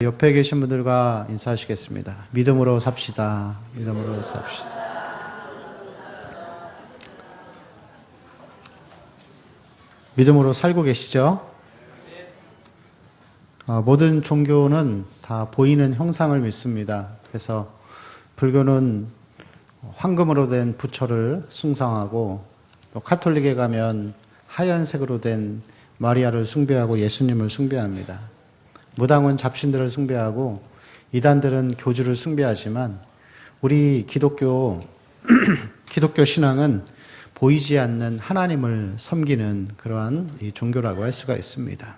옆에 계신 분들과 인사하시겠습니다. 믿음으로 삽시다. 믿음으로 삽시다. 믿음으로 살고 계시죠? 모든 종교는 다 보이는 형상을 믿습니다. 그래서 불교는 황금으로 된 부처를 숭상하고, 또 카톨릭에 가면 하얀색으로 된 마리아를 숭배하고 예수님을 숭배합니다. 무당은 잡신들을 숭배하고 이단들은 교주를 숭배하지만 우리 기독교 신앙은 보이지 않는 하나님을 섬기는 그러한 이 종교라고 할 수가 있습니다.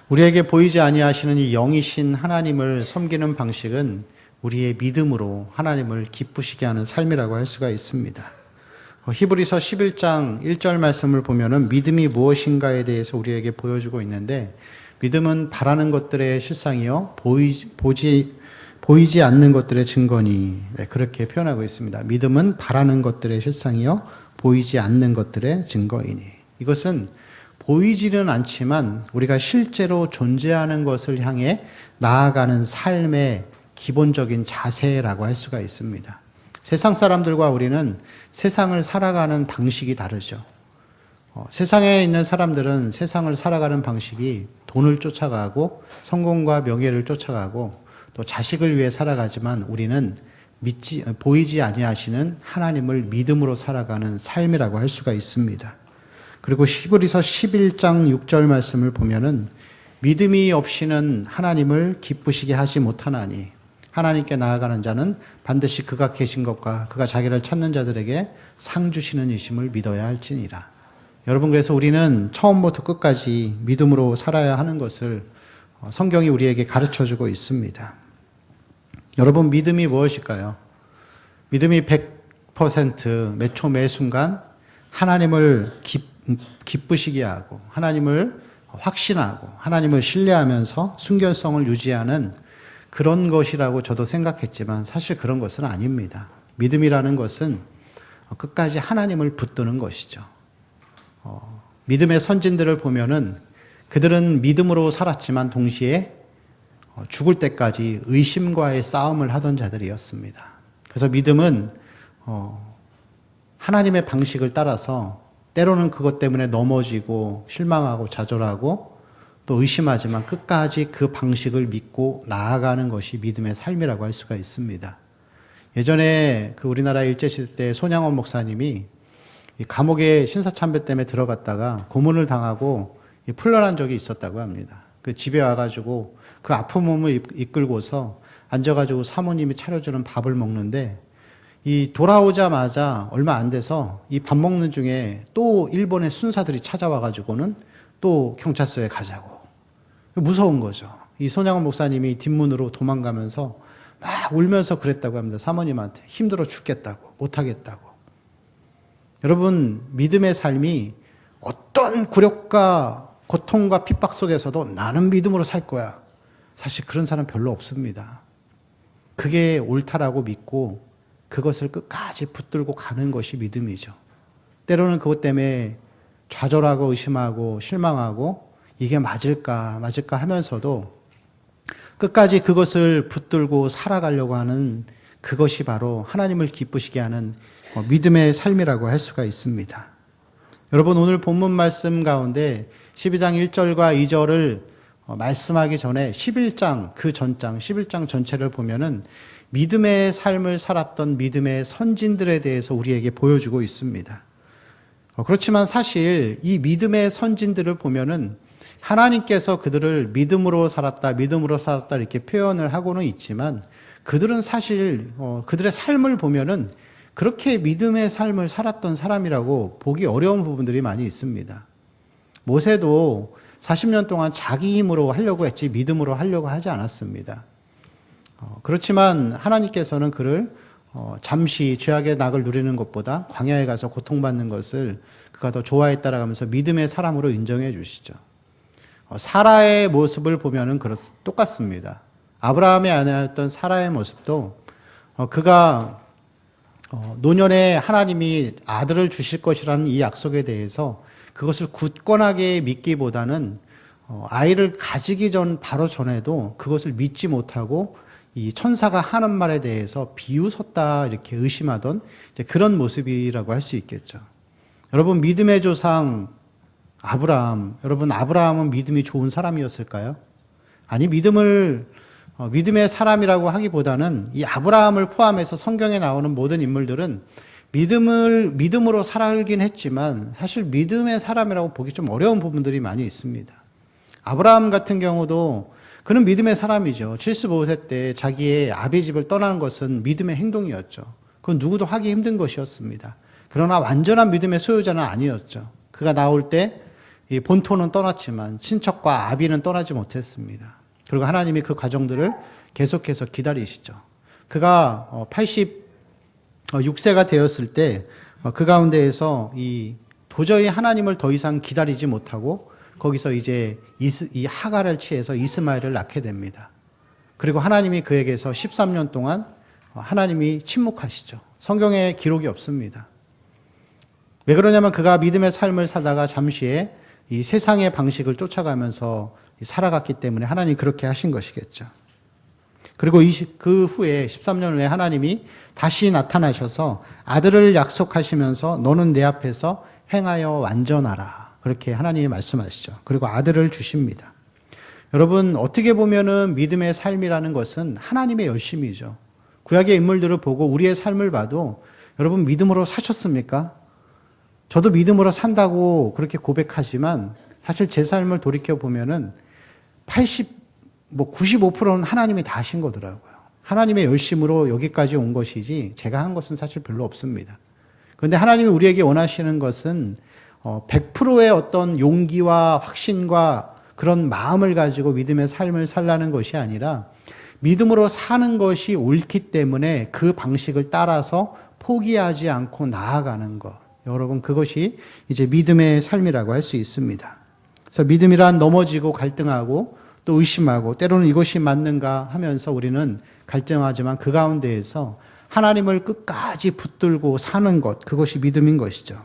우리에게 보이지 아니하시는 이 영이신 하나님을 섬기는 방식은 우리의 믿음으로 하나님을 기쁘시게 하는 삶이라고 할 수가 있습니다. 히브리서 11장 1절 말씀을 보면은 믿음이 무엇인가에 대해서 우리에게 보여주고 있는데, 믿음은 바라는 것들의 실상이요 보이지 않는 것들의 증거니, 그렇게 표현하고 있습니다. 믿음은 바라는 것들의 실상이요 보이지 않는 것들의 증거이니. 이것은 보이지는 않지만 우리가 실제로 존재하는 것을 향해 나아가는 삶의 기본적인 자세라고 할 수가 있습니다. 세상 사람들과 우리는 세상을 살아가는 방식이 다르죠. 세상에 있는 사람들은 세상을 살아가는 방식이 돈을 쫓아가고 성공과 명예를 쫓아가고 또 자식을 위해 살아가지만, 우리는 보이지 아니하시는 하나님을 믿음으로 살아가는 삶이라고 할 수가 있습니다. 그리고 히브리서 11장 6절 말씀을 보면은 믿음이 없이는 하나님을 기쁘시게 하지 못하나니 하나님께 나아가는 자는 반드시 그가 계신 것과 그가 자기를 찾는 자들에게 상 주시는 이심을 믿어야 할지니라. 여러분, 그래서 우리는 처음부터 끝까지 믿음으로 살아야 하는 것을 성경이 우리에게 가르쳐주고 있습니다. 여러분, 믿음이 무엇일까요? 믿음이 100% 매초 매순간 하나님을 기쁘시게 하고, 하나님을 확신하고, 하나님을 신뢰하면서 순결성을 유지하는 그런 것이라고 저도 생각했지만 사실 그런 것은 아닙니다. 믿음이라는 것은 끝까지 하나님을 붙드는 것이죠. 믿음의 선진들을 보면은 그들은 믿음으로 살았지만 동시에 죽을 때까지 의심과의 싸움을 하던 자들이었습니다. 그래서 믿음은 하나님의 방식을 따라서 때로는 그것 때문에 넘어지고 실망하고 좌절하고 또 의심하지만 끝까지 그 방식을 믿고 나아가는 것이 믿음의 삶이라고 할 수가 있습니다. 예전에 그 우리나라 일제시대 때 손양원 목사님이 감옥에 신사참배 때문에 들어갔다가 고문을 당하고 풀려난 적이 있었다고 합니다. 그 집에 와가지고 그 아픈 몸을 이끌고서 앉아가지고 사모님이 차려주는 밥을 먹는데, 이 돌아오자마자 얼마 안 돼서 이 밥 먹는 중에 또 일본의 순사들이 찾아와가지고는 또 경찰서에 가자고. 무서운 거죠. 이 손양원 목사님이 뒷문으로 도망가면서 막 울면서 그랬다고 합니다. 사모님한테 힘들어 죽겠다고, 못하겠다고. 여러분, 믿음의 삶이 어떤 굴욕과 고통과 핍박 속에서도 나는 믿음으로 살 거야, 사실 그런 사람 별로 없습니다. 그게 옳다라고 믿고 그것을 끝까지 붙들고 가는 것이 믿음이죠. 때로는 그것 때문에 좌절하고 의심하고 실망하고 이게 맞을까 하면서도 끝까지 그것을 붙들고 살아가려고 하는 그것이 바로 하나님을 기쁘시게 하는 믿음의 삶이라고 할 수가 있습니다. 여러분, 오늘 본문 말씀 가운데 12장 1절과 2절을 말씀하기 전에 11장 그 전장 11장 전체를 보면은 믿음의 삶을 살았던 믿음의 선진들에 대해서 우리에게 보여주고 있습니다. 그렇지만 사실 이 믿음의 선진들을 보면은 하나님께서 그들을 믿음으로 살았다 이렇게 표현을 하고는 있지만, 그들은 사실 그들의 삶을 보면은 그렇게 믿음의 삶을 살았던 사람이라고 보기 어려운 부분들이 많이 있습니다. 모세도 40년 동안 자기 힘으로 하려고 했지 믿음으로 하려고 하지 않았습니다. 그렇지만 하나님께서는 그를 잠시 죄악의 낙을 누리는 것보다 광야에 가서 고통받는 것을 그가 더 좋아해 따라가면서 믿음의 사람으로 인정해 주시죠. 사라의 모습을 보면은 똑같습니다. 아브라함의 아내였던 사라의 모습도 그가 노년에 하나님이 아들을 주실 것이라는 이 약속에 대해서 그것을 굳건하게 믿기보다는 아이를 가지기 바로 전에도 그것을 믿지 못하고 이 천사가 하는 말에 대해서 비웃었다 이렇게 의심하던 이제 그런 모습이라고 할 수 있겠죠. 여러분, 믿음의 조상 아브라함, 여러분, 아브라함은 믿음이 좋은 사람이었을까요? 아니, 믿음의 사람이라고 하기보다는 이 아브라함을 포함해서 성경에 나오는 모든 인물들은 믿음으로 살긴 했지만 사실 믿음의 사람이라고 보기 좀 어려운 부분들이 많이 있습니다. 아브라함 같은 경우도 그는 믿음의 사람이죠. 75세 때 자기의 아비 집을 떠나는 것은 믿음의 행동이었죠. 그건 누구도 하기 힘든 것이었습니다. 그러나 완전한 믿음의 소유자는 아니었죠. 그가 나올 때 이 본토는 떠났지만 친척과 아비는 떠나지 못했습니다. 그리고 하나님이 그 과정들을 계속해서 기다리시죠. 그가 86세가 되었을 때 그 가운데에서 도저히 하나님을 더 이상 기다리지 못하고 거기서 이제 이 하갈을 취해서 이스마엘을 낳게 됩니다. 그리고 하나님이 그에게서 13년 동안 하나님이 침묵하시죠. 성경에 기록이 없습니다. 왜 그러냐면 그가 믿음의 삶을 살다가 잠시에 이 세상의 방식을 쫓아가면서 살아갔기 때문에 하나님이 그렇게 하신 것이겠죠. 그리고 그 후에 13년 후에 하나님이 다시 나타나셔서 아들을 약속하시면서 너는 내 앞에서 행하여 완전하라. 그렇게 하나님이 말씀하시죠. 그리고 아들을 주십니다. 여러분, 어떻게 보면은 믿음의 삶이라는 것은 하나님의 열심이죠. 구약의 인물들을 보고 우리의 삶을 봐도 여러분 믿음으로 사셨습니까? 저도 믿음으로 산다고 그렇게 고백하지만 사실 제 삶을 돌이켜보면은 95%는 하나님이 다 하신 거더라고요. 하나님의 열심으로 여기까지 온 것이지 제가 한 것은 사실 별로 없습니다. 그런데 하나님이 우리에게 원하시는 것은 100%의 어떤 용기와 확신과 그런 마음을 가지고 믿음의 삶을 살라는 것이 아니라 믿음으로 사는 것이 옳기 때문에 그 방식을 따라서 포기하지 않고 나아가는 것. 여러분, 그것이 이제 믿음의 삶이라고 할 수 있습니다. 그래서 믿음이란 넘어지고 갈등하고 또 의심하고 때로는 이것이 맞는가 하면서 우리는 갈등하지만 그 가운데에서 하나님을 끝까지 붙들고 사는 것, 그것이 믿음인 것이죠.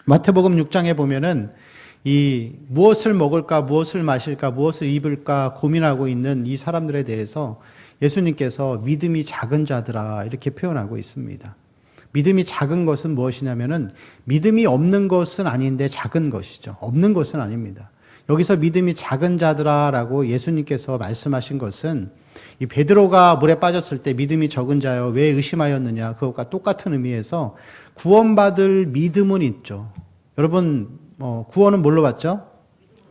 마태복음 6장에 보면은 무엇을 먹을까, 무엇을 마실까, 무엇을 입을까 고민하고 있는 이 사람들에 대해서 예수님께서 믿음이 작은 자들아 이렇게 표현하고 있습니다. 믿음이 작은 것은 무엇이냐면은 믿음이 없는 것은 아닌데 작은 것이죠. 없는 것은 아닙니다. 여기서 믿음이 작은 자들아라고 예수님께서 말씀하신 것은 이 베드로가 물에 빠졌을 때 믿음이 적은 자여 왜 의심하였느냐 그것과 똑같은 의미에서 구원받을 믿음은 있죠. 여러분 구원은 뭘로 받죠?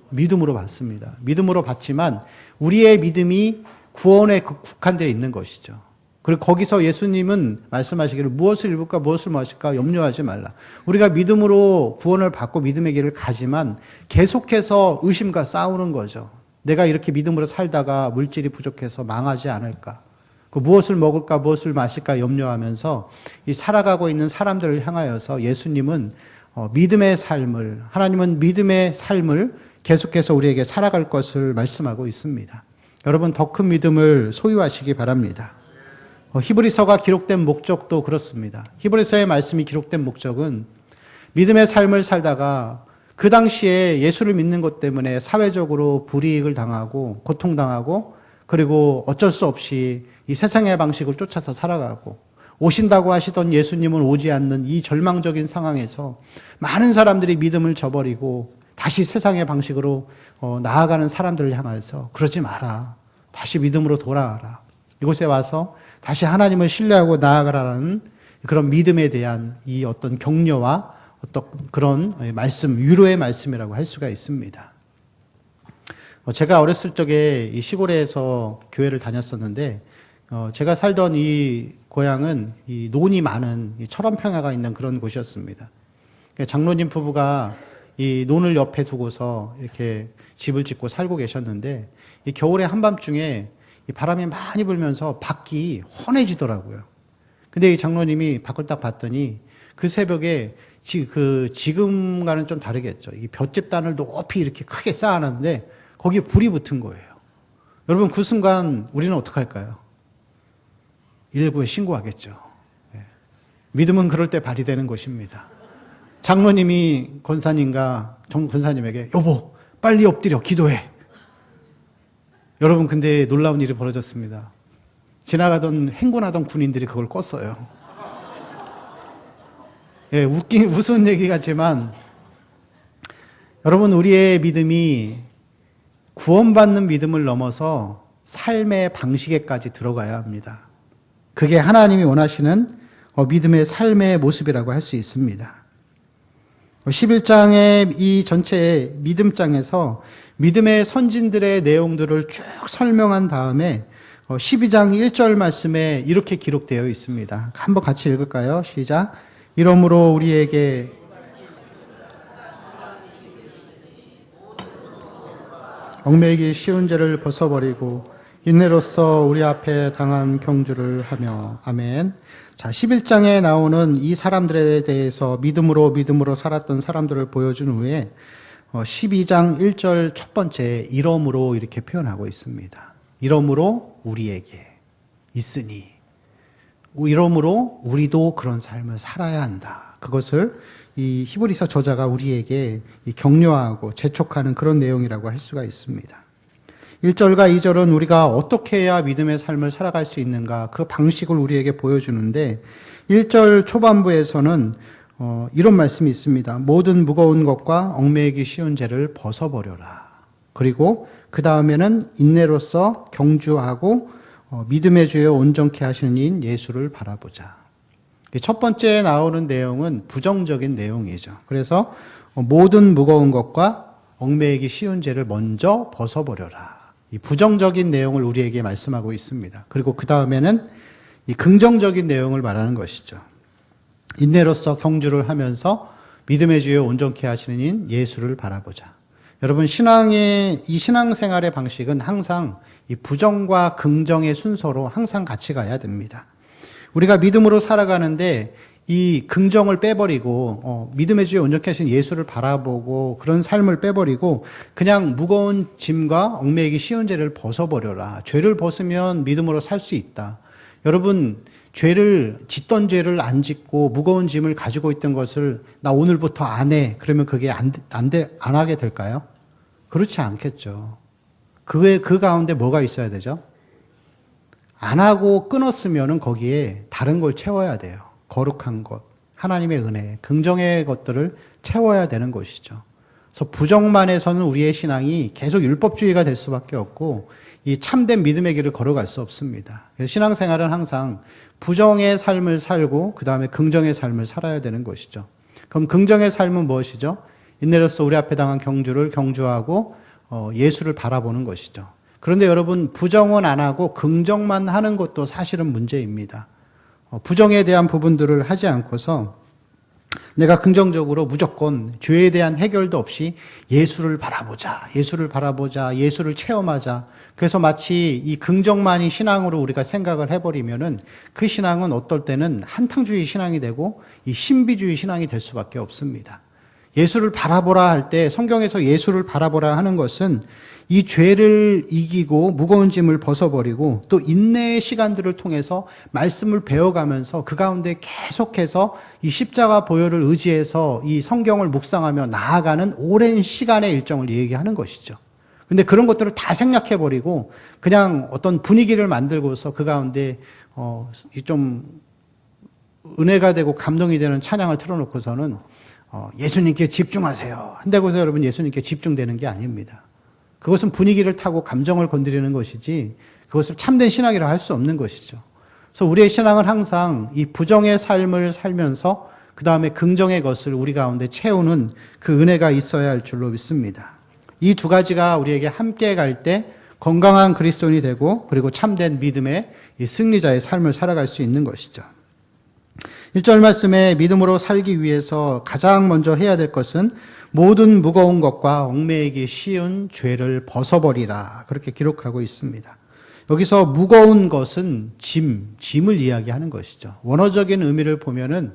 믿음으로 받습니다. 믿음으로 받지만 우리의 믿음이 구원에 국한되어 있는 것이죠. 그리고 거기서 예수님은 말씀하시기를 무엇을 입을까 무엇을 마실까 염려하지 말라. 우리가 믿음으로 구원을 받고 믿음의 길을 가지만 계속해서 의심과 싸우는 거죠. 내가 이렇게 믿음으로 살다가 물질이 부족해서 망하지 않을까. 그 무엇을 먹을까 무엇을 마실까 염려하면서 이 살아가고 있는 사람들을 향하여서 예수님은 믿음의 삶을, 하나님은 믿음의 삶을 계속해서 우리에게 살아갈 것을 말씀하고 있습니다. 여러분 더 큰 믿음을 소유하시기 바랍니다. 히브리서가 기록된 목적도 그렇습니다. 히브리서의 말씀이 기록된 목적은 믿음의 삶을 살다가 그 당시에 예수를 믿는 것 때문에 사회적으로 불이익을 당하고 고통당하고 그리고 어쩔 수 없이 이 세상의 방식을 쫓아서 살아가고 오신다고 하시던 예수님은 오지 않는 이 절망적인 상황에서 많은 사람들이 믿음을 저버리고 다시 세상의 방식으로 나아가는 사람들을 향해서 그러지 마라. 다시 믿음으로 돌아와라. 이곳에 와서 다시 하나님을 신뢰하고 나아가라는 그런 믿음에 대한 이 어떤 격려와 어떤 그런 말씀, 위로의 말씀이라고 할 수가 있습니다. 제가 어렸을 적에 이 시골에서 교회를 다녔었는데, 제가 살던 이 고향은 이 논이 많은 이 철원평야가 있는 그런 곳이었습니다. 장로님 부부가 이 논을 옆에 두고서 이렇게 집을 짓고 살고 계셨는데, 이 겨울에 한밤중에 이 바람이 많이 불면서 밖이 헌해지더라고요. 근데 이 장로님이 밖을 딱 봤더니 그 새벽에 지금과는 좀 다르겠죠. 이 볏짚단을 높이 이렇게 크게 쌓아놨는데 거기에 불이 붙은 거예요. 여러분 그 순간 우리는 어떡할까요? 119에 신고하겠죠. 믿음은 그럴 때 발휘되는 것입니다. 장로님이 권사님과 권사님에게 여보 빨리 엎드려 기도해. 여러분, 근데 놀라운 일이 벌어졌습니다. 지나가던 행군하던 군인들이 그걸 껐어요. 예, 우스운 얘기 같지만 여러분, 우리의 믿음이 구원받는 믿음을 넘어서 삶의 방식에까지 들어가야 합니다. 그게 하나님이 원하시는 믿음의 삶의 모습이라고 할 수 있습니다. 11장의 이 전체 믿음장에서 믿음의 선진들의 내용들을 쭉 설명한 다음에 12장 1절 말씀에 이렇게 기록되어 있습니다. 한번 같이 읽을까요? 시작. 이러므로 우리에게 얽매이기 쉬운 죄를 벗어버리고 인내로써 우리 앞에 당한 경주를 하며. 아멘. 자, 11장에 나오는 이 사람들에 대해서 믿음으로 살았던 사람들을 보여준 후에 12장 1절 첫 번째 이러므로 이렇게 표현하고 있습니다. 이러므로 우리에게 있으니, 이러므로 우리도 그런 삶을 살아야 한다. 그것을 이 히브리서 저자가 우리에게 격려하고 재촉하는 그런 내용이라고 할 수가 있습니다. 1절과 2절은 우리가 어떻게 해야 믿음의 삶을 살아갈 수 있는가, 그 방식을 우리에게 보여주는데 1절 초반부에서는 이런 말씀이 있습니다. 모든 무거운 것과 얽매이기 쉬운 죄를 벗어버려라. 그리고 그 다음에는 인내로써 경주하고 믿음의 주여 온전케 하시는 이인 예수를 바라보자. 첫 번째 나오는 내용은 부정적인 내용이죠. 그래서 모든 무거운 것과 얽매이기 쉬운 죄를 먼저 벗어버려라. 이 부정적인 내용을 우리에게 말씀하고 있습니다. 그리고 그 다음에는 이 긍정적인 내용을 말하는 것이죠. 인내로써 경주를 하면서 믿음의 주여 온전케 하시는 이인 예수를 바라보자. 여러분, 이 신앙생활의 방식은 항상 이 부정과 긍정의 순서로 항상 같이 가야 됩니다. 우리가 믿음으로 살아가는데 이 긍정을 빼버리고 믿음의 주여 온전케 하신 예수를 바라보고 그런 삶을 빼버리고 그냥 무거운 짐과 얽매이기 쉬운 죄를 벗어버려라. 죄를 벗으면 믿음으로 살 수 있다. 여러분, 짓던 죄를 안 짓고 무거운 짐을 가지고 있던 것을 나 오늘부터 안 해. 그러면 그게 안 하게 될까요? 그렇지 않겠죠. 그 가운데 뭐가 있어야 되죠? 안 하고 끊었으면은 거기에 다른 걸 채워야 돼요. 거룩한 것, 하나님의 은혜, 긍정의 것들을 채워야 되는 것이죠. 그래서 부정만 해서는 우리의 신앙이 계속 율법주의가 될 수밖에 없고 이 참된 믿음의 길을 걸어갈 수 없습니다. 그래서 신앙생활은 항상 부정의 삶을 살고 그 다음에 긍정의 삶을 살아야 되는 것이죠. 그럼 긍정의 삶은 무엇이죠? 인내로써 우리 앞에 당한 경주를 경주하고 예수를 바라보는 것이죠. 그런데 여러분, 부정은 안 하고 긍정만 하는 것도 사실은 문제입니다. 부정에 대한 부분들을 하지 않고서 내가 긍정적으로 무조건 죄에 대한 해결도 없이 예수를 바라보자, 예수를 체험하자. 그래서 마치 이 긍정만이 신앙으로 우리가 생각을 해버리면은 그 신앙은 어떨 때는 한탕주의 신앙이 되고 이 신비주의 신앙이 될 수밖에 없습니다. 예수를 바라보라 할 때 성경에서 예수를 바라보라 하는 것은 이 죄를 이기고 무거운 짐을 벗어버리고 또 인내의 시간들을 통해서 말씀을 배워가면서 그 가운데 계속해서 이 십자가 보혈을 의지해서 이 성경을 묵상하며 나아가는 오랜 시간의 일정을 얘기하는 것이죠. 그런데 그런 것들을 다 생략해버리고 그냥 어떤 분위기를 만들고서 그 가운데 좀 은혜가 되고 감동이 되는 찬양을 틀어놓고서는 예수님께 집중하세요 한다고 해서 여러분 예수님께 집중되는 게 아닙니다. 그것은 분위기를 타고 감정을 건드리는 것이지 그것을 참된 신앙이라 할 수 없는 것이죠. 그래서 우리의 신앙은 항상 이 부정의 삶을 살면서 그 다음에 긍정의 것을 우리 가운데 채우는 그 은혜가 있어야 할 줄로 믿습니다. 이 두 가지가 우리에게 함께 갈 때 건강한 그리스도인이 되고 그리고 참된 믿음의 이 승리자의 삶을 살아갈 수 있는 것이죠. 1절 말씀에 믿음으로 살기 위해서 가장 먼저 해야 될 것은 모든 무거운 것과 얽매이기 쉬운 죄를 벗어버리라. 그렇게 기록하고 있습니다. 여기서 무거운 것은 짐을 이야기하는 것이죠. 원어적인 의미를 보면은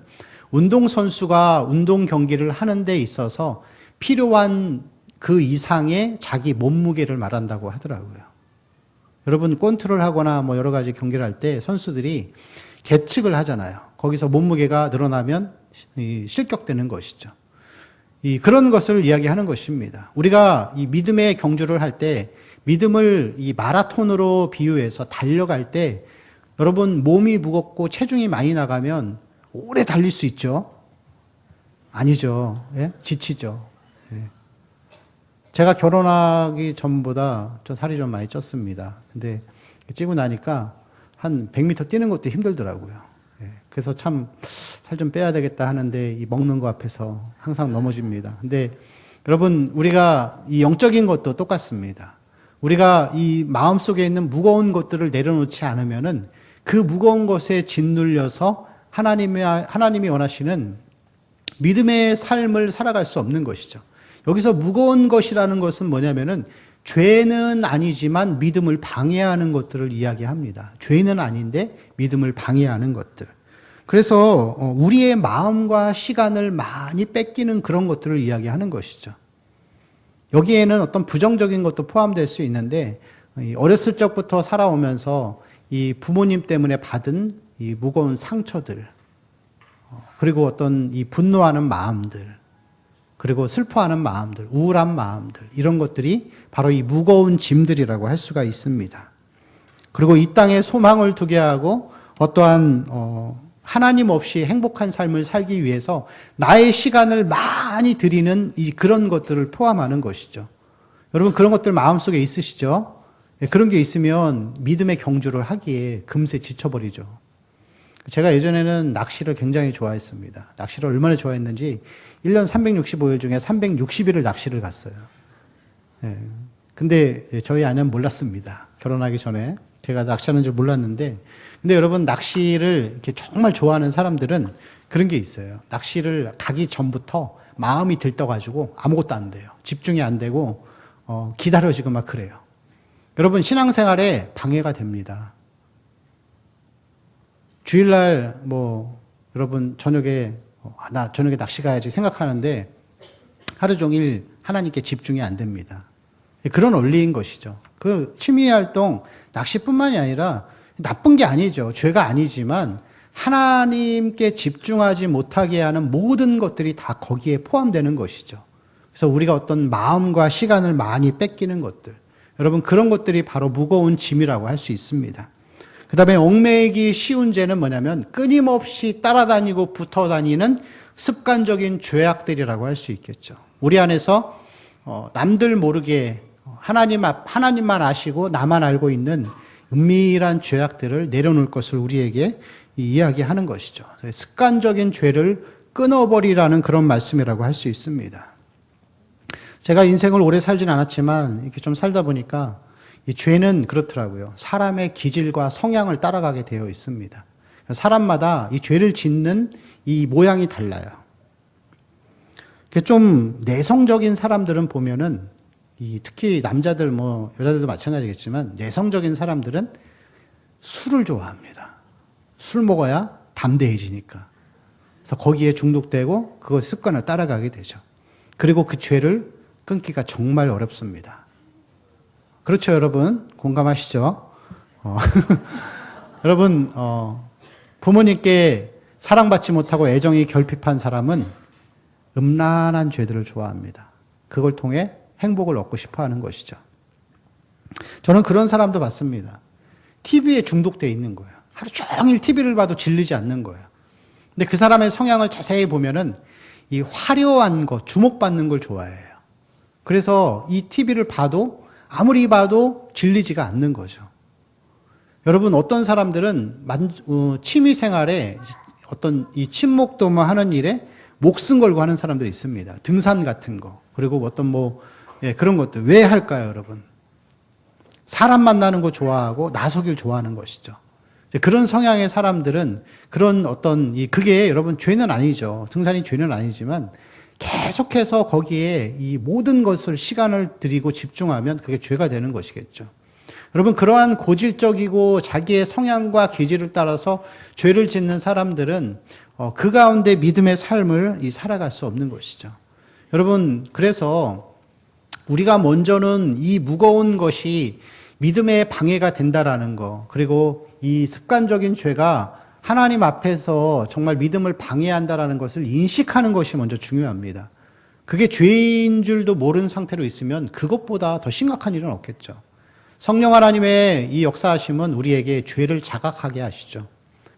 운동선수가 운동 경기를 하는 데 있어서 필요한 그 이상의 자기 몸무게를 말한다고 하더라고요. 여러분, 권투를 하거나 뭐 여러 가지 경기를 할 때 선수들이 계측을 하잖아요. 거기서 몸무게가 늘어나면 실격되는 것이죠. 그런 것을 이야기하는 것입니다. 우리가 이 믿음의 경주를 할 때 믿음을 이 마라톤으로 비유해서 달려갈 때 여러분 몸이 무겁고 체중이 많이 나가면 오래 달릴 수 있죠? 아니죠. 예? 지치죠. 예. 제가 결혼하기 전보다 좀 살이 좀 많이 쪘습니다. 근데 찌고 나니까 한 100m 뛰는 것도 힘들더라고요. 예. 그래서 참 살 좀 빼야 되겠다 하는데 이 먹는 거 앞에서 항상 넘어집니다. 근데 여러분 우리가 이 영적인 것도 똑같습니다. 우리가 이 마음속에 있는 무거운 것들을 내려놓지 않으면은 그 무거운 것에 짓눌려서 하나님이 원하시는 믿음의 삶을 살아갈 수 없는 것이죠. 여기서 무거운 것이라는 것은 뭐냐면은 죄는 아니지만 믿음을 방해하는 것들을 이야기합니다. 죄는 아닌데 믿음을 방해하는 것들. 그래서 우리의 마음과 시간을 많이 뺏기는 그런 것들을 이야기하는 것이죠. 여기에는 어떤 부정적인 것도 포함될 수 있는데 어렸을 적부터 살아오면서 이 부모님 때문에 받은 이 무거운 상처들, 그리고 어떤 이 분노하는 마음들, 그리고 슬퍼하는 마음들, 우울한 마음들, 이런 것들이 바로 이 무거운 짐들이라고 할 수가 있습니다. 그리고 이 땅에 소망을 두게 하고 어떠한 하나님 없이 행복한 삶을 살기 위해서 나의 시간을 많이 들이는 그런 것들을 포함하는 것이죠. 여러분 그런 것들 마음속에 있으시죠? 그런 게 있으면 믿음의 경주를 하기에 금세 지쳐버리죠. 제가 예전에는 낚시를 굉장히 좋아했습니다. 낚시를 얼마나 좋아했는지 1년 365일 중에 360일을 낚시를 갔어요. 근데 저희 아내는 몰랐습니다. 결혼하기 전에. 제가 낚시하는 줄 몰랐는데, 근데 여러분 낚시를 이렇게 정말 좋아하는 사람들은 그런 게 있어요. 낚시를 가기 전부터 마음이 들떠가지고 아무것도 안 돼요. 집중이 안 되고 기다려지고 막 그래요. 여러분 신앙생활에 방해가 됩니다. 주일날 여러분 저녁에 나 저녁에 낚시 가야지 생각하는데 하루 종일 하나님께 집중이 안 됩니다. 그런 원리인 것이죠. 그 취미활동 낚시뿐만이 아니라 나쁜 게 아니죠. 죄가 아니지만 하나님께 집중하지 못하게 하는 모든 것들이 다 거기에 포함되는 것이죠. 그래서 우리가 어떤 마음과 시간을 많이 뺏기는 것들, 여러분 그런 것들이 바로 무거운 짐이라고 할 수 있습니다. 그 다음에 얽매이기 쉬운 죄는 뭐냐면 끊임없이 따라다니고 붙어다니는 습관적인 죄악들이라고 할 수 있겠죠. 우리 안에서 남들 모르게 하나님만 아시고 나만 알고 있는 은밀한 죄악들을 내려놓을 것을 우리에게 이야기하는 것이죠. 습관적인 죄를 끊어버리라는 그런 말씀이라고 할 수 있습니다. 제가 인생을 오래 살진 않았지만 이렇게 좀 살다 보니까 이 죄는 그렇더라고요. 사람의 기질과 성향을 따라가게 되어 있습니다. 사람마다 이 죄를 짓는 이 모양이 달라요. 좀 내성적인 사람들은 보면은 특히 남자들 여자들도 마찬가지겠지만 내성적인 사람들은 술을 좋아합니다. 술 먹어야 담대해지니까. 그래서 거기에 중독되고 그 습관을 따라가게 되죠. 그리고 그 죄를 끊기가 정말 어렵습니다. 그렇죠, 여러분? 공감하시죠? 여러분, 부모님께 사랑받지 못하고 애정이 결핍한 사람은 음란한 죄들을 좋아합니다. 그걸 통해 행복을 얻고 싶어 하는 것이죠. 저는 그런 사람도 봤습니다. TV에 중독되어 있는 거예요. 하루 종일 TV를 봐도 질리지 않는 거예요. 근데 그 사람의 성향을 자세히 보면은 이 화려한 거, 주목받는 걸 좋아해요. 그래서 이 TV를 봐도 아무리 봐도 질리지가 않는 거죠. 여러분 어떤 사람들은 취미 생활에 어떤 이 친목도모 하는 일에 목숨 걸고 하는 사람들이 있습니다. 등산 같은 거. 그리고 어떤 그런 것들. 왜 할까요, 여러분? 사람 만나는 거 좋아하고 나서길 좋아하는 것이죠. 그런 성향의 사람들은 그런 그게 여러분 죄는 아니죠. 등산이 죄는 아니지만 계속해서 거기에 이 모든 것을 시간을 들이고 집중하면 그게 죄가 되는 것이겠죠. 여러분 그러한 고질적이고 자기의 성향과 기질을 따라서 죄를 짓는 사람들은 그 가운데 믿음의 삶을 살아갈 수 없는 것이죠. 여러분 그래서 우리가 먼저는 이 무거운 것이 믿음의 방해가 된다라는 거, 그리고 이 습관적인 죄가 하나님 앞에서 정말 믿음을 방해한다라는 것을 인식하는 것이 먼저 중요합니다. 그게 죄인 줄도 모르는 상태로 있으면 그것보다 더 심각한 일은 없겠죠. 성령 하나님의 이 역사하심은 우리에게 죄를 자각하게 하시죠.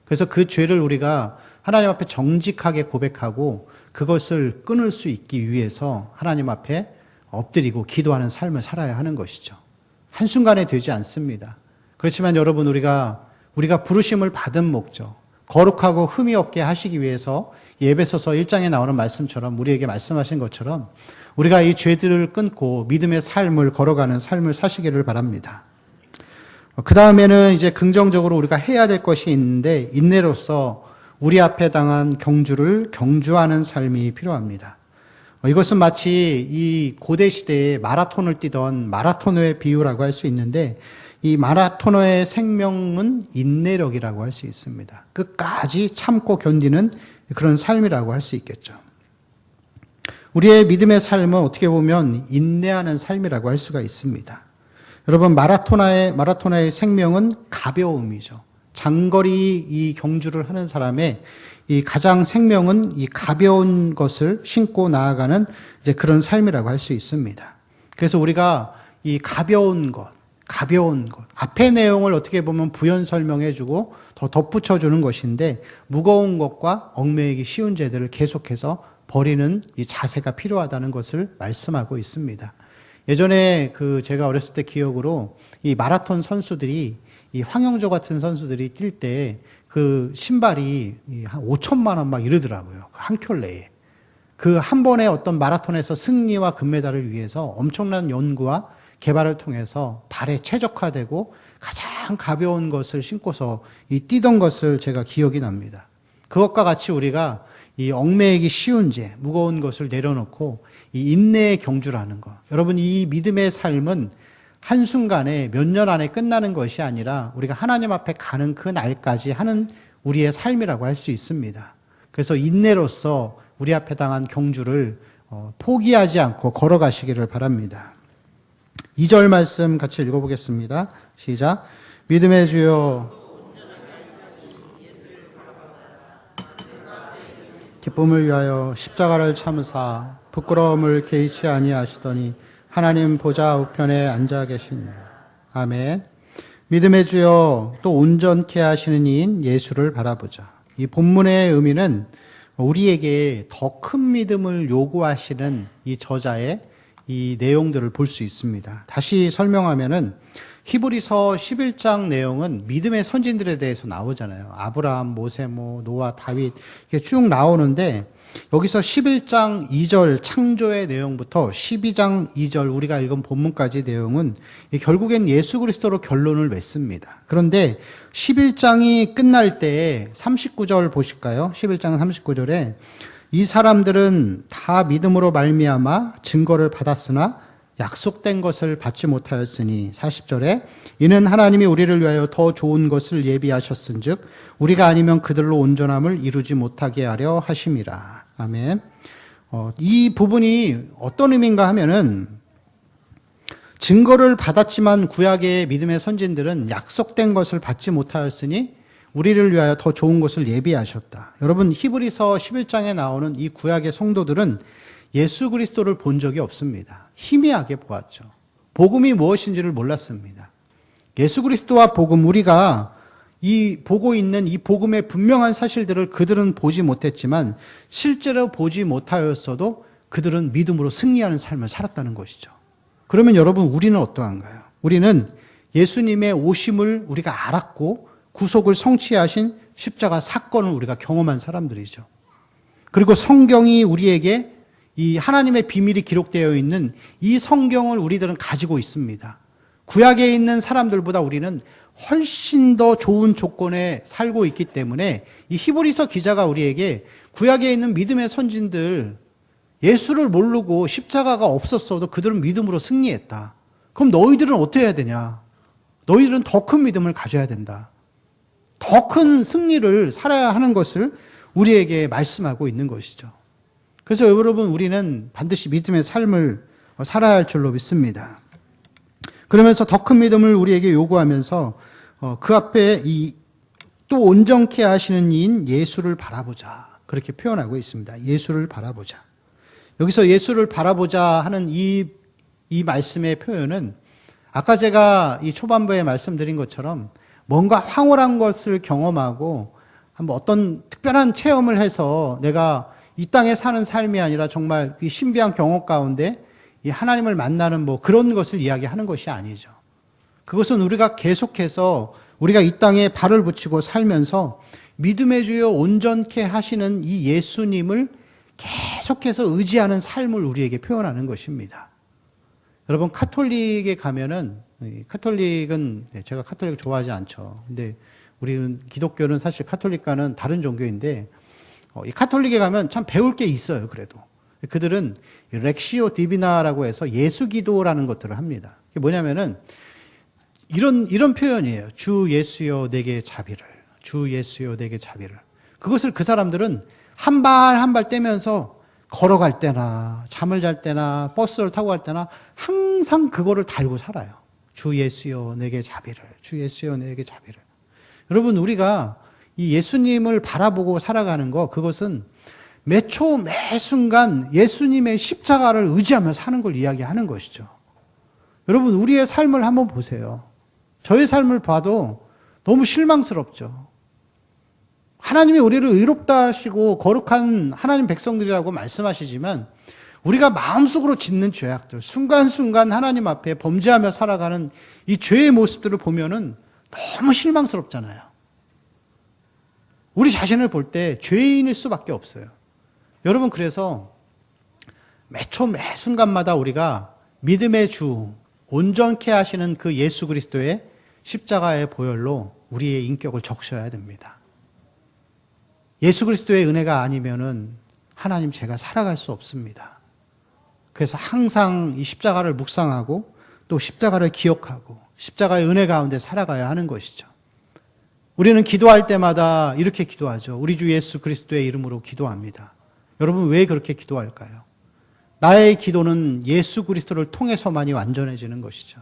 그래서 그 죄를 우리가 하나님 앞에 정직하게 고백하고 그것을 끊을 수 있기 위해서 하나님 앞에 엎드리고 기도하는 삶을 살아야 하는 것이죠. 한순간에 되지 않습니다. 그렇지만 여러분, 우리가 부르심을 받은 목적, 거룩하고 흠이 없게 하시기 위해서 에베소서 1장에 나오는 말씀처럼 우리에게 말씀하신 것처럼 우리가 이 죄들을 끊고 믿음의 삶을 걸어가는 삶을 사시기를 바랍니다. 그 다음에는 이제 긍정적으로 우리가 해야 될 것이 있는데, 인내로서 우리 앞에 당한 경주를 경주하는 삶이 필요합니다. 이것은 마치 이 고대 시대에 마라톤을 뛰던 마라토너의 비유라고 할 수 있는데, 이 마라토너의 생명은 인내력이라고 할 수 있습니다. 끝까지 참고 견디는 그런 삶이라고 할 수 있겠죠. 우리의 믿음의 삶은 어떻게 보면 인내하는 삶이라고 할 수가 있습니다. 여러분, 마라토너의 생명은 가벼움이죠. 장거리 이 경주를 하는 사람의 이 가장 생명은 이 가벼운 것을 신고 나아가는 이제 그런 삶이라고 할 수 있습니다. 그래서 우리가 이 가벼운 것, 앞의 내용을 어떻게 보면 부연 설명해주고 더 덧붙여주는 것인데, 무거운 것과 얽매이기 쉬운 죄들을 계속해서 버리는 이 자세가 필요하다는 것을 말씀하고 있습니다. 예전에 제가 어렸을 때 기억으로 이 마라톤 선수들이, 이 황영조 같은 선수들이 뛸 때 그 신발이 한 5천만 원 막 이러더라고요. 한 켤레에. 그 한 번의 어떤 마라톤에서 승리와 금메달을 위해서 엄청난 연구와 개발을 통해서 발에 최적화되고 가장 가벼운 것을 신고서 뛰던 것을 제가 기억이 납니다. 그것과 같이 우리가 이 얽매이기 쉬운 죄, 무거운 것을 내려놓고 이 인내의 경주라는 것. 여러분, 이 믿음의 삶은 한순간에 몇 년 안에 끝나는 것이 아니라 우리가 하나님 앞에 가는 그 날까지 하는 우리의 삶이라고 할 수 있습니다. 그래서 인내로서 우리 앞에 당한 경주를 포기하지 않고 걸어가시기를 바랍니다. 2절 말씀 같이 읽어보겠습니다. 시작. 믿음의 주여, 기쁨을 위하여 십자가를 참으사 부끄러움을 개의치 아니하시더니 하나님 보좌 우편에 앉아 계시니라. 아멘. 믿음의 주여, 또 온전케 하시는 이인 예수를 바라보자. 이 본문의 의미는 우리에게 더 큰 믿음을 요구하시는 이 저자의 이 내용들을 볼 수 있습니다. 다시 설명하면은 히브리서 11장 내용은 믿음의 선진들에 대해서 나오잖아요. 아브라함, 모세, 노아, 다윗 이렇게 쭉 나오는데, 여기서 11장 2절 창조의 내용부터 12장 2절 우리가 읽은 본문까지 내용은 결국엔 예수 그리스도로 결론을 맺습니다. 그런데 11장이 끝날 때 39절 보실까요? 11장 39절에 이 사람들은 다 믿음으로 말미암아 증거를 받았으나 약속된 것을 받지 못하였으니, 40절에 이는 하나님이 우리를 위하여 더 좋은 것을 예비하셨은즉 우리가 아니면 그들로 온전함을 이루지 못하게 하려 하심이라. 아멘. 이 부분이 어떤 의미인가 하면은, 증거를 받았지만 구약의 믿음의 선진들은 약속된 것을 받지 못하였으니 우리를 위하여 더 좋은 것을 예비하셨다. 여러분, 히브리서 11장에 나오는 이 구약의 성도들은 예수 그리스도를 본 적이 없습니다. 희미하게 보았죠. 복음이 무엇인지를 몰랐습니다. 예수 그리스도와 복음, 우리가 이 보고 있는 이 복음의 분명한 사실들을 그들은 보지 못했지만 실제로 보지 못하였어도 그들은 믿음으로 승리하는 삶을 살았다는 것이죠. 그러면 여러분, 우리는 어떠한가요? 우리는 예수님의 오심을 우리가 알았고 구속을 성취하신 십자가 사건을 우리가 경험한 사람들이죠. 그리고 성경이 우리에게 이 하나님의 비밀이 기록되어 있는 이 성경을 우리들은 가지고 있습니다. 구약에 있는 사람들보다 우리는 훨씬 더 좋은 조건에 살고 있기 때문에 이 히브리서 기자가 우리에게 구약에 있는 믿음의 선진들, 예수를 모르고 십자가가 없었어도 그들은 믿음으로 승리했다. 그럼 너희들은 어떻게 해야 되냐? 너희들은 더 큰 믿음을 가져야 된다. 더 큰 승리를 살아야 하는 것을 우리에게 말씀하고 있는 것이죠. 그래서 여러분, 우리는 반드시 믿음의 삶을 살아야 할 줄로 믿습니다. 그러면서 더 큰 믿음을 우리에게 요구하면서 그 앞에 또 온전케 하시는 이인 예수를 바라보자, 그렇게 표현하고 있습니다. 예수를 바라보자. 여기서 예수를 바라보자 하는 이 말씀의 표현은 아까 제가 이 초반부에 말씀드린 것처럼 뭔가 황홀한 것을 경험하고 한번 어떤 특별한 체험을 해서 내가 이 땅에 사는 삶이 아니라 정말 이 신비한 경험 가운데 이 하나님을 만나는 뭐 그런 것을 이야기하는 것이 아니죠. 그것은 우리가 계속해서 우리가 이 땅에 발을 붙이고 살면서 믿음의 주여 온전케 하시는 이 예수님을 계속해서 의지하는 삶을 우리에게 표현하는 것입니다. 여러분, 카톨릭에 가면은, 카톨릭은, 제가 카톨릭을 좋아하지 않죠. 근데 우리는 기독교는 사실 카톨릭과는 다른 종교인데, 이 카톨릭에 가면 참 배울 게 있어요, 그래도. 그들은 렉시오 디비나라고 해서 예수 기도라는 것들을 합니다. 그게 뭐냐면은, 이런 표현이에요. 주 예수여 내게 자비를. 주 예수여 내게 자비를. 그것을 그 사람들은 한 발 한 발 떼면서 걸어갈 때나 잠을 잘 때나 버스를 타고 갈 때나 항상 그거를 달고 살아요. 주 예수여 내게 자비를. 주 예수여 내게 자비를. 여러분, 우리가 이 예수님을 바라보고 살아가는 거, 그것은 매 초 매 순간 예수님의 십자가를 의지하며 사는 걸 이야기하는 것이죠. 여러분, 우리의 삶을 한번 보세요. 저의 삶을 봐도 너무 실망스럽죠. 하나님이 우리를 의롭다 하시고 거룩한 하나님 백성들이라고 말씀하시지만 우리가 마음속으로 짓는 죄악들, 순간순간 하나님 앞에 범죄하며 살아가는 이 죄의 모습들을 보면은 너무 실망스럽잖아요. 우리 자신을 볼 때 죄인일 수밖에 없어요. 여러분, 그래서 매 초 매 순간마다 우리가 믿음의 주, 온전케 하시는 그 예수 그리스도의 십자가의 보혈로 우리의 인격을 적셔야 됩니다. 예수 그리스도의 은혜가 아니면은 하나님 제가 살아갈 수 없습니다. 그래서 항상 이 십자가를 묵상하고 또 십자가를 기억하고 십자가의 은혜 가운데 살아가야 하는 것이죠. 우리는 기도할 때마다 이렇게 기도하죠. 우리 주 예수 그리스도의 이름으로 기도합니다. 여러분, 왜 그렇게 기도할까요? 나의 기도는 예수 그리스도를 통해서만이 완전해지는 것이죠.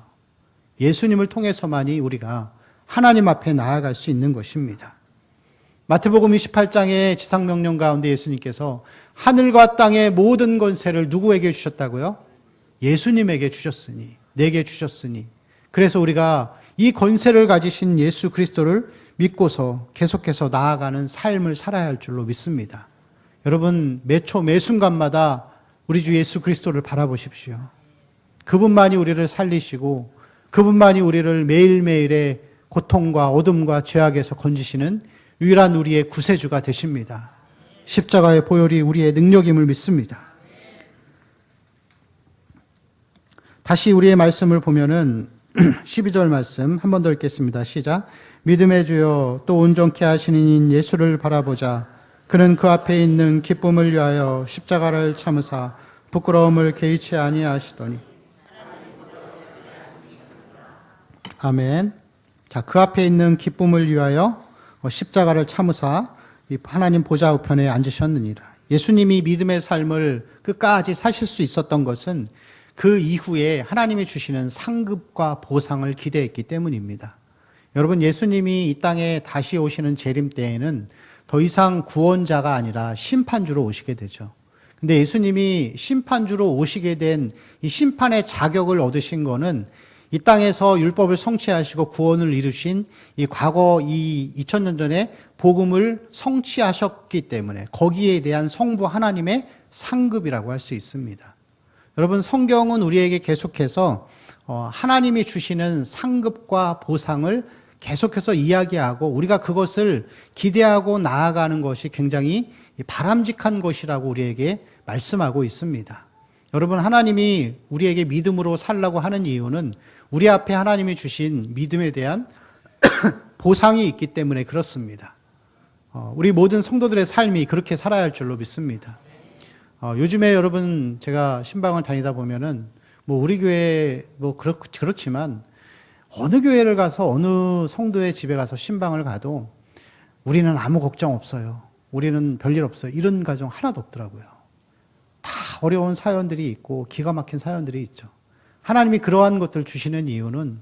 예수님을 통해서만이 우리가 하나님 앞에 나아갈 수 있는 것입니다. 마태복음 28장의 지상명령 가운데 예수님께서 하늘과 땅의 모든 권세를 누구에게 주셨다고요? 예수님에게 주셨으니, 내게 주셨으니. 그래서 우리가 이 권세를 가지신 예수 그리스도를 믿고서 계속해서 나아가는 삶을 살아야 할 줄로 믿습니다. 여러분, 매 초 매 순간마다 우리 주 예수 그리스도를 바라보십시오. 그분만이 우리를 살리시고 그분만이 우리를 매일매일의 고통과 어둠과 죄악에서 건지시는 유일한 우리의 구세주가 되십니다. 십자가의 보혈이 우리의 능력임을 믿습니다. 다시 우리의 말씀을 보면은 12절 말씀 한 번 더 읽겠습니다. 시작. 믿음의 주여 또 온전케 하시는 인 예수를 바라보자. 그는 그 앞에 있는 기쁨을 위하여 십자가를 참으사 부끄러움을 개의치 아니하시더니. 아멘. 자, 그 앞에 있는 기쁨을 위하여 십자가를 참으사 하나님 보좌 우편에 앉으셨느니라. 예수님이 믿음의 삶을 끝까지 사실 수 있었던 것은 그 이후에 하나님이 주시는 상급과 보상을 기대했기 때문입니다. 여러분, 예수님이 이 땅에 다시 오시는 재림 때에는 더 이상 구원자가 아니라 심판주로 오시게 되죠. 근데 예수님이 심판주로 오시게 된 이 심판의 자격을 얻으신 거는 이 땅에서 율법을 성취하시고 구원을 이루신 이 과거 이 2000년 전에 복음을 성취하셨기 때문에 거기에 대한 성부 하나님의 상급이라고 할 수 있습니다. 여러분, 성경은 우리에게 계속해서 하나님이 주시는 상급과 보상을 계속해서 이야기하고 우리가 그것을 기대하고 나아가는 것이 굉장히 바람직한 것이라고 우리에게 말씀하고 있습니다. 여러분, 하나님이 우리에게 믿음으로 살라고 하는 이유는 우리 앞에 하나님이 주신 믿음에 대한 보상이 있기 때문에 그렇습니다. 우리 모든 성도들의 삶이 그렇게 살아야 할 줄로 믿습니다. 요즘에 여러분, 제가 신방을 다니다 보면은 뭐 우리 교회 뭐 그렇지만 어느 교회를 가서 어느 성도의 집에 가서 신방을 가도 우리는 아무 걱정 없어요. 우리는 별일 없어요. 이런 가정 하나도 없더라고요. 다 어려운 사연들이 있고 기가 막힌 사연들이 있죠. 하나님이 그러한 것들 주시는 이유는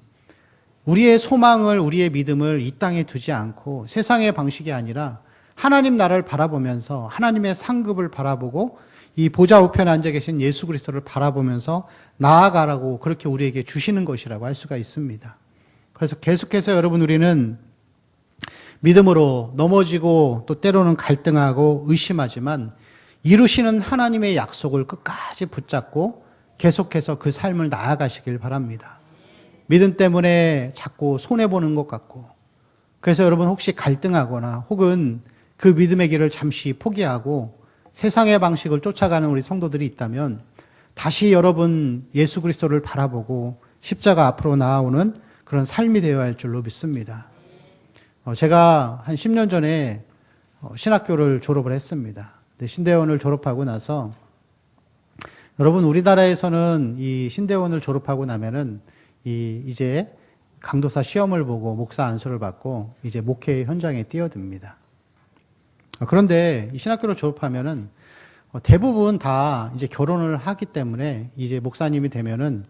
우리의 소망을, 우리의 믿음을 이 땅에 두지 않고 세상의 방식이 아니라 하나님 나라를 바라보면서 하나님의 상급을 바라보고 이 보좌 우편에 앉아 계신 예수 그리스도를 바라보면서 나아가라고 그렇게 우리에게 주시는 것이라고 할 수가 있습니다. 그래서 계속해서 여러분 우리는 믿음으로 넘어지고 또 때로는 갈등하고 의심하지만 이루시는 하나님의 약속을 끝까지 붙잡고 계속해서 그 삶을 나아가시길 바랍니다. 믿음 때문에 자꾸 손해보는 것 같고, 그래서 여러분 혹시 갈등하거나 혹은 그 믿음의 길을 잠시 포기하고 세상의 방식을 쫓아가는 우리 성도들이 있다면 다시 여러분 예수 그리스도를 바라보고 십자가 앞으로 나아오는 그런 삶이 되어야 할 줄로 믿습니다. 제가 한 10년 전에 신학교를 졸업을 했습니다. 신대원을 졸업하고 나서 여러분 우리나라에서는 이 신대원을 졸업하고 나면은 이제 강도사 시험을 보고 목사 안수를 받고 이제 목회 현장에 뛰어듭니다. 그런데 이 신학교를 졸업하면은 대부분 다 이제 결혼을 하기 때문에 이제 목사님이 되면은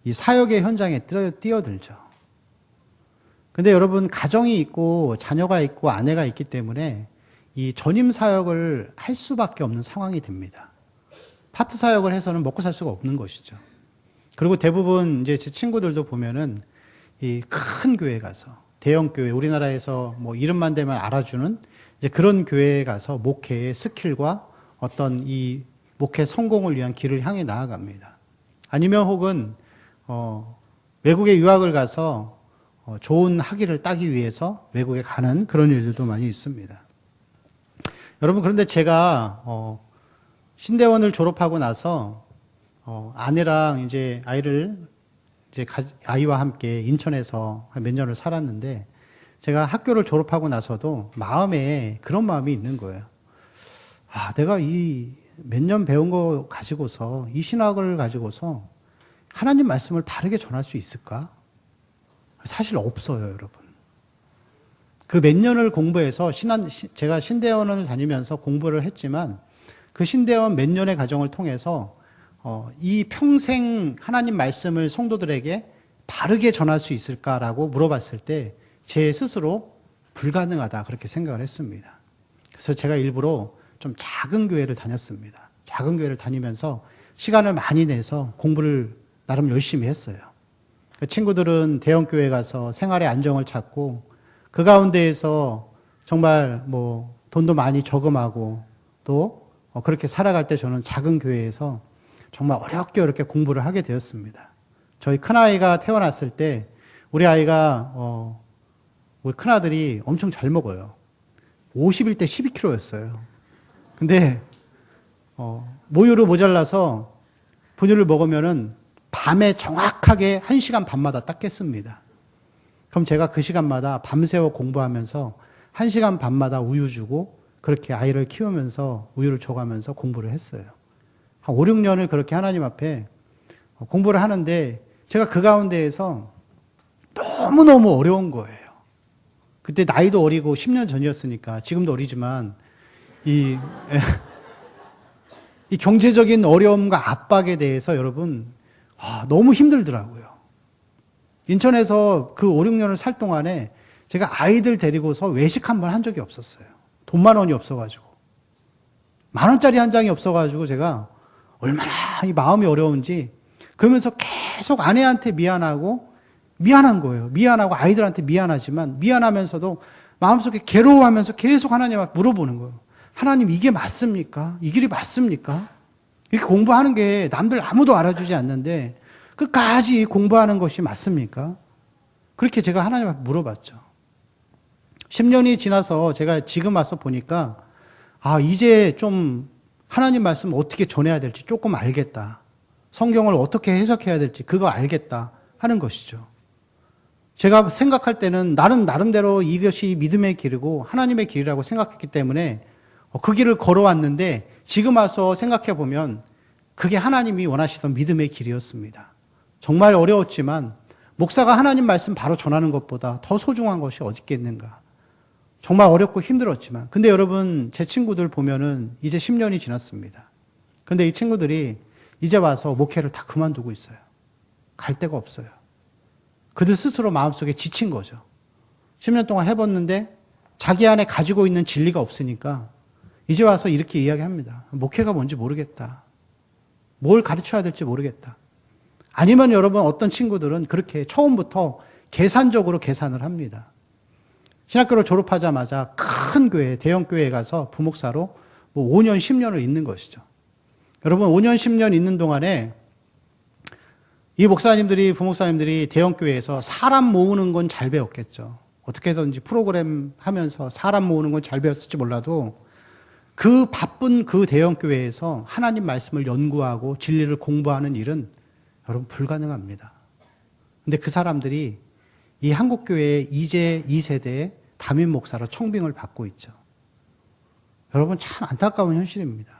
이 사역의 현장에 뛰어들죠. 근데 여러분 가정이 있고 자녀가 있고 아내가 있기 때문에 이 전임 사역을 할 수밖에 없는 상황이 됩니다. 파트 사역을 해서는 먹고 살 수가 없는 것이죠. 그리고 대부분 이제 제 친구들도 보면은 이 큰 교회 가서 대형 교회, 우리나라에서 뭐 이름만 대면 알아주는 이제 그런 교회에 가서 목회의 스킬과 어떤 이 목회 성공을 위한 길을 향해 나아갑니다. 아니면 혹은 외국에 유학을 가서 좋은 학위를 따기 위해서 외국에 가는 그런 일들도 많이 있습니다. 여러분 그런데 제가 신대원을 졸업하고 나서 아내랑 이제 아이와 함께 인천에서 한 몇 년을 살았는데 제가 학교를 졸업하고 나서도 마음에 그런 마음이 있는 거예요. 내가 이 몇 년 배운 거 가지고서 이 신학을 가지고서 하나님 말씀을 바르게 전할 수 있을까? 사실 없어요, 여러분. 그 몇 년을 공부해서 제가 신대원을 다니면서 공부를 했지만 그 신대원 몇 년의 과정을 통해서 이 평생 하나님 말씀을 성도들에게 바르게 전할 수 있을까라고 물어봤을 때 제 스스로 불가능하다 그렇게 생각을 했습니다. 그래서 제가 일부러 좀 작은 교회를 다녔습니다. 작은 교회를 다니면서 시간을 많이 내서 공부를 나름 열심히 했어요. 그 친구들은 대형 교회 가서 생활의 안정을 찾고 그 가운데에서 정말 뭐 돈도 많이 저금하고 또 그렇게 살아갈 때 저는 작은 교회에서 정말 어렵게 공부를 하게 되었습니다. 저희 큰아이가 태어났을 때 우리 아이가 우리 큰아들이 엄청 잘 먹어요. 50일 때 12kg였어요. 근데 모유로 모자라서 분유를 먹으면은 밤에 정확하게 1시간 반마다 딱 깼습니다. 그럼 제가 그 시간마다 밤새워 공부하면서 1시간 반마다 우유 주고 그렇게 아이를 키우면서 우유를 줘가면서 공부를 했어요. 한 5, 6년을 그렇게 하나님 앞에 공부를 하는데 제가 그 가운데에서 너무너무 어려운 거예요. 그때 나이도 어리고 10년 전이었으니까 지금도 어리지만 이 경제적인 어려움과 압박에 대해서 여러분 너무 힘들더라고요. 인천에서 그 5, 6년을 살 동안에 제가 아이들 데리고서 외식 한 번 한 적이 없었어요. 돈만 원이 없어가지고. 10,000원짜리 한 장이 없어가지고 제가 얼마나 이 마음이 어려운지 그러면서 계속 아내한테 미안한 거예요. 미안하고 아이들한테 미안하지만 미안하면서도 마음속에 괴로워하면서 계속 하나님 앞에 물어보는 거예요. 하나님 이게 맞습니까? 이 길이 맞습니까? 이렇게 공부하는 게 남들 아무도 알아주지 않는데 끝까지 공부하는 것이 맞습니까? 그렇게 제가 하나님 앞에 물어봤죠. 10년이 지나서 제가 지금 와서 보니까 이제 좀 하나님 말씀 어떻게 전해야 될지 조금 알겠다. 성경을 어떻게 해석해야 될지 그거 알겠다 하는 것이죠. 제가 생각할 때는 나름대로 이것이 믿음의 길이고 하나님의 길이라고 생각했기 때문에 그 길을 걸어왔는데 지금 와서 생각해 보면 그게 하나님이 원하시던 믿음의 길이었습니다. 정말 어려웠지만 목사가 하나님 말씀 바로 전하는 것보다 더 소중한 것이 어디 있겠는가. 정말 어렵고 힘들었지만 근데 여러분 제 친구들 보면은 이제 10년이 지났습니다. 그런데 이 친구들이 이제 와서 목회를 다 그만두고 있어요. 갈 데가 없어요. 그들 스스로 마음속에 지친 거죠. 10년 동안 해봤는데 자기 안에 가지고 있는 진리가 없으니까 이제 와서 이렇게 이야기합니다. 목회가 뭔지 모르겠다. 뭘 가르쳐야 될지 모르겠다. 아니면 여러분 어떤 친구들은 그렇게 처음부터 계산적으로 계산을 합니다. 신학교를 졸업하자마자 큰 교회, 대형 교회에 가서 부목사로 뭐 5년, 10년을 있는 것이죠. 여러분 5년, 10년 있는 동안에 이 목사님들이, 부목사님들이 대형 교회에서 사람 모으는 건 잘 배웠겠죠. 어떻게 해서든지 프로그램 하면서 사람 모으는 건 잘 배웠을지 몰라도 그 바쁜 그 대형 교회에서 하나님 말씀을 연구하고 진리를 공부하는 일은 여러분 불가능합니다. 근데 그 사람들이 이 한국교회의 이제 2세대의 담임 목사로 청빙을 받고 있죠. 여러분 참 안타까운 현실입니다.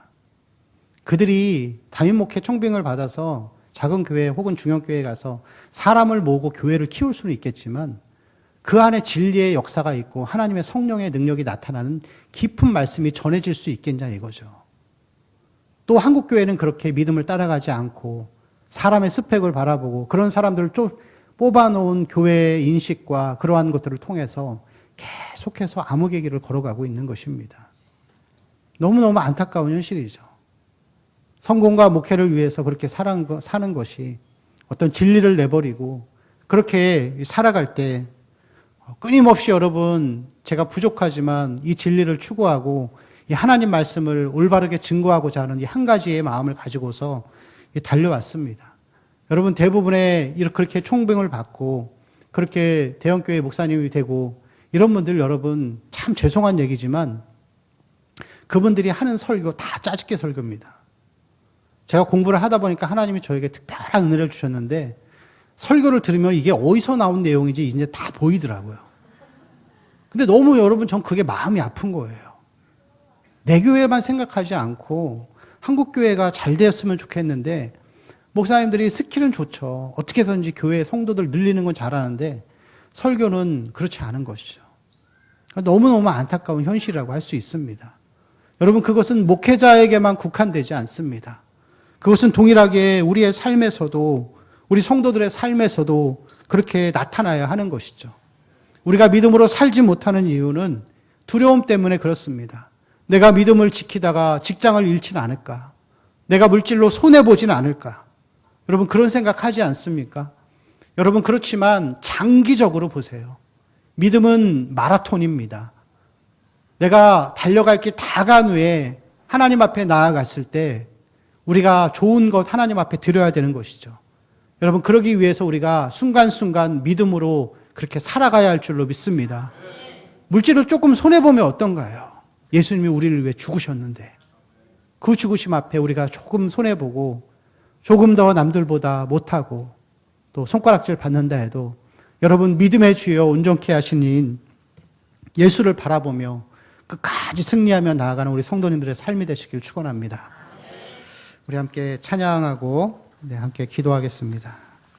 그들이 담임 목회 청빙을 받아서 작은 교회 혹은 중형교회에 가서 사람을 모으고 교회를 키울 수는 있겠지만 그 안에 진리의 역사가 있고 하나님의 성령의 능력이 나타나는 깊은 말씀이 전해질 수 있겠냐 이거죠. 또 한국교회는 그렇게 믿음을 따라가지 않고 사람의 스펙을 바라보고 그런 사람들을 좀 뽑아놓은 교회의 인식과 그러한 것들을 통해서 계속해서 암흑의 길을 걸어가고 있는 것입니다. 너무너무 안타까운 현실이죠. 성공과 목회를 위해서 그렇게 사는 것이 어떤 진리를 내버리고 그렇게 살아갈 때 끊임없이 여러분 제가 부족하지만 이 진리를 추구하고 이 하나님 말씀을 올바르게 증거하고자 하는 이 한 가지의 마음을 가지고서 달려왔습니다. 여러분 대부분의 그렇게 총병을 받고 그렇게 대형교회 목사님이 되고 이런 분들 여러분 참 죄송한 얘기지만 그분들이 하는 설교 다 짜집게 설교입니다. 제가 공부를 하다 보니까 하나님이 저에게 특별한 은혜를 주셨는데 설교를 들으면 이게 어디서 나온 내용인지 이제 다 보이더라고요. 근데 너무 여러분 전 그게 마음이 아픈 거예요. 내 교회만 생각하지 않고 한국 교회가 잘 되었으면 좋겠는데 목사님들이 스킬은 좋죠. 어떻게 해서든지 교회 성도들 늘리는 건 잘하는데 설교는 그렇지 않은 것이죠. 너무너무 안타까운 현실이라고 할 수 있습니다. 여러분 그것은 목회자에게만 국한되지 않습니다. 그것은 동일하게 우리의 삶에서도 우리 성도들의 삶에서도 그렇게 나타나야 하는 것이죠. 우리가 믿음으로 살지 못하는 이유는 두려움 때문에 그렇습니다. 내가 믿음을 지키다가 직장을 잃지는 않을까? 내가 물질로 손해보지는 않을까? 여러분 그런 생각하지 않습니까? 여러분 그렇지만 장기적으로 보세요. 믿음은 마라톤입니다. 내가 달려갈 길 다 간 후에 하나님 앞에 나아갔을 때 우리가 좋은 것 하나님 앞에 드려야 되는 것이죠. 여러분 그러기 위해서 우리가 순간순간 믿음으로 그렇게 살아가야 할 줄로 믿습니다. 물질을 조금 손해보면 어떤가요? 예수님이 우리를 위해 죽으셨는데 그 죽으심 앞에 우리가 조금 손해보고 조금 더 남들보다 못하고 또 손가락질 받는다 해도 여러분 믿음의 주여 온전케 하시는 예수를 바라보며 끝까지 승리하며 나아가는 우리 성도님들의 삶이 되시길 축원합니다. 우리 함께 찬양하고 함께 기도하겠습니다.